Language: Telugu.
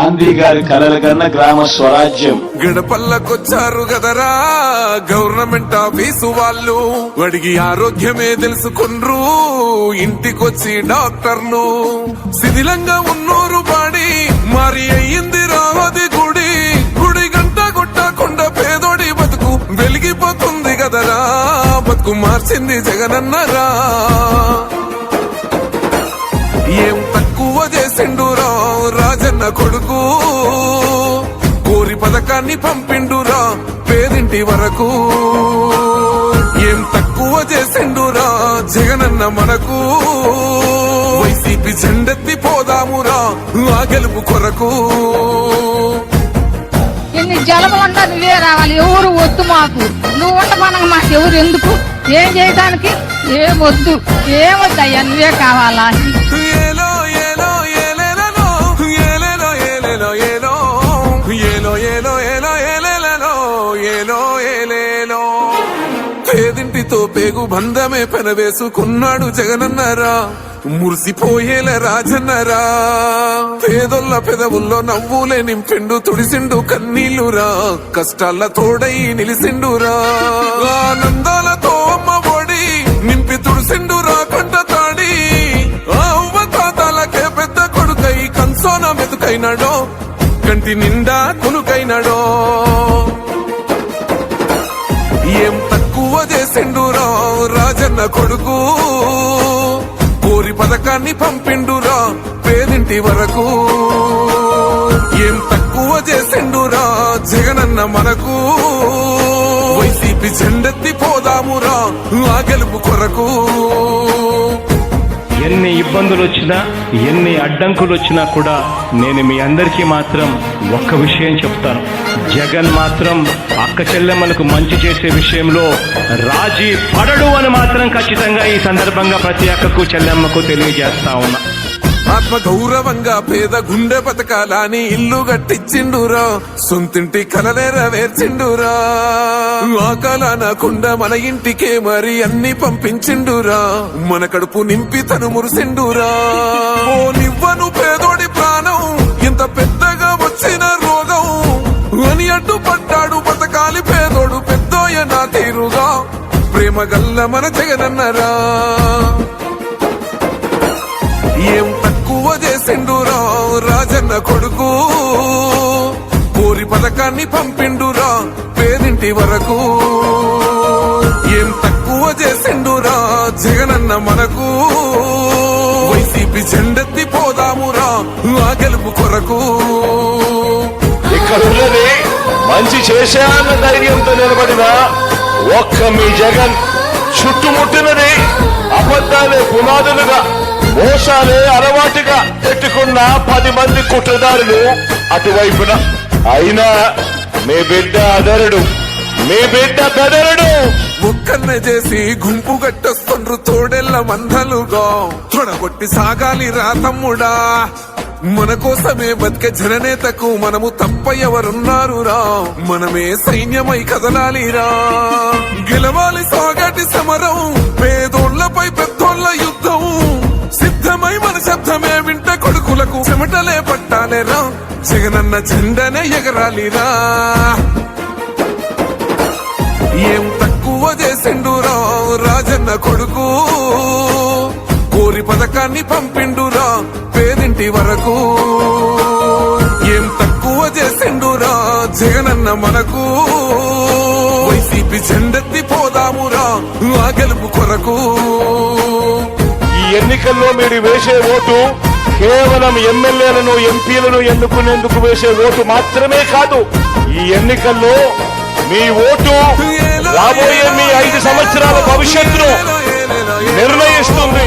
గాంధీ గారి కలల కన్నా గ్రామ స్వరాజ్యం. గడపల్లకొచ్చారు గదరా గవర్నమెంట్ ఆఫీసు వాళ్ళు, అడిగి ఆరోగ్యమే తెలుసుకుండ్రు ఇంటికొచ్చి డాక్టర్లు. శిథిలంగా ఉన్నోరు బాడి మరి అయ్యింది రావది గుడి, గుడి గంట కొట్టకుండా పేదోడి బతుకు వెలిగిపోతుంది గదరా, బతుకు మార్చింది జగనన్నరా. ఏం తక్కువ చేసిండురా రాజన్న కొడుకు, కోరి పథకాన్ని పంపిండురా పేదింటి వరకు. ఏం తక్కువ చేసిండురా జగనన్న మనకు, వైసీపీ జెండెత్తి పోదామురా ఆ గెలుపు కొరకు. ఎన్ని జలములంటా నువ్వే రావాలి, ఎవరు వద్దు మాకు, నువ్వు ఉండమనగా మాకు ఎవరు ఎందుకు, ఏం చేయడానికి ఏం వద్దు, ఏమొద్దయ్యా నువ్వే కావాలా. ఏలో ఏలో ఏలేలో ఏలేలో ఏలేలో ఏలో ఏలో ఏలో ఏలో ఏలేలో ఏలో ఏలేలో. పేదింటితో పేగు బంధమే పెనవేసుకున్నాడు జగనన్నరా, మురిసిపోయేల రాజన్నరా. పేదొల్ల పెదవుల్లో నవ్వులే నింపిండు తుడిసిండు కన్నీళ్లురా, కష్టాల తోడై నిలిసిండురా. ఆనందాలతో అమ్మ ఒడి నింపి తుడిసిండురా కంట తాడి, అవ్వ తాతలకే పెద్ద కొడుకై కంసోన మెతుకైనాడో, కంటి నిండా కునుకైనాడో. ఏం తక్కువ చేసిండురా రాజన్న కొడుకు, కోరి పథకాన్ని పంపిండురా పేదింటి వరకు. ఏం తక్కువ చేసిండురా జగనన్న మనకు, వైసీపీ జెండెత్తి పోదామురా ఆ గెలుపు కొరకు. ఎన్ని ఇబ్బందులు వచ్చినా ఎన్ని అడ్డంకులు వచ్చినా కూడా నేను మీ అందరికీ మాత్రం ఒక్క విషయం చెప్తాను, జగన్ మాత్రం అక్క చెల్లెమ్మలకు మంచి చేసే విషయంలో రాజీ పడడు అని మాత్రం ఖచ్చితంగా ఈ సందర్భంగా ప్రతి అక్కకు చెల్లెమ్మకు తెలియజేస్తా ఉన్నా. ఆత్మ గౌరవంగా పేద గుండె బతకాలని ఇల్లు గట్టిచ్చిండురా, సొంతింటి కలనేరవేర్చిండురా. ఆ కలనకుండా మన ఇంటికే మరి అన్ని పంపించిండురా, మన కడుపు నింపి తను మురిసిండురా. ఓ నివ్వను పేదోడి ప్రాణం ఇంత పెద్దగా వచ్చిన రోగం అని అడ్డుపడ్డాడు బతకాలి పేదోడు పెద్దోయ నా తీరుగా, ప్రేమ గల్ల మన జగనన్నరా. ఏం తక్కువ చేసిండురా రాజన్న కొడుకు, కోరి పథకాన్ని పంపిండురా పేదింటి వరకు. ఏం తక్కువ చేసిండురా జగనన్న మనకు, వైసీపీ జెండెత్తి పోదామురా ఆ గెలుపు కొరకు. ఇక్కడున్నది మంచి చేశాన్న ధైర్యంతో నిలబడిన ఒక్క మీ జగన్, చుట్టుముట్టినది అబద్ధాలే పునాదులుగా మోసాలే అలవాటుగా పెట్టుకున్న 10 మంది కుట్రదారులు అటువైపున. అయినా మీ బిడ్డ అదరుడు, మీ బిడ్డ బెదరుడు. ముక్కన్న చేసి గుంపు గట్టొస్తుండ్రు తోడెల్ల మందలుగా, తొడగొట్టి సాగాలి రా తమ్ముడా. మన కోసమే బతికే జననేతకు మనము తప్ప ఎవరున్నారు రా, మనమే సైన్యమై కదలాలిరా. గెలవాలి సాగటి సమరం, పేదోళ్లపై పెద్దోళ్ల యుద్ధం, సిద్ధమై మన శబ్దమే వింట కొడుకులకు చెమటలే పట్టాలేరా, జగనన్న జెండనే ఎగరాలిరా. ఏం తక్కువ చేసిండురా రాజన్న కొడుకు, కోరి పథకాన్ని పంపిండురా పేదింటి వరకు. ఏం తక్కువ చేసిండురా జగనన్న మనకు, వైసీపీ జెండెత్తి పోదామురా ఆ గెలుపు కొరకు. ఈ ఎన్నికల్లో మీరు వేసే ఓటు కేవలం ఎమ్మెల్యేలను ఎంపీలను ఎన్నుకునేందుకు వేసే ఓటు మాత్రమే కాదు, ఈ ఎన్నికల్లో మీ ఓటు రాబోయే మీ 5 సంవత్సరాల భవిష్యత్తును నిర్ణయిస్తుంది.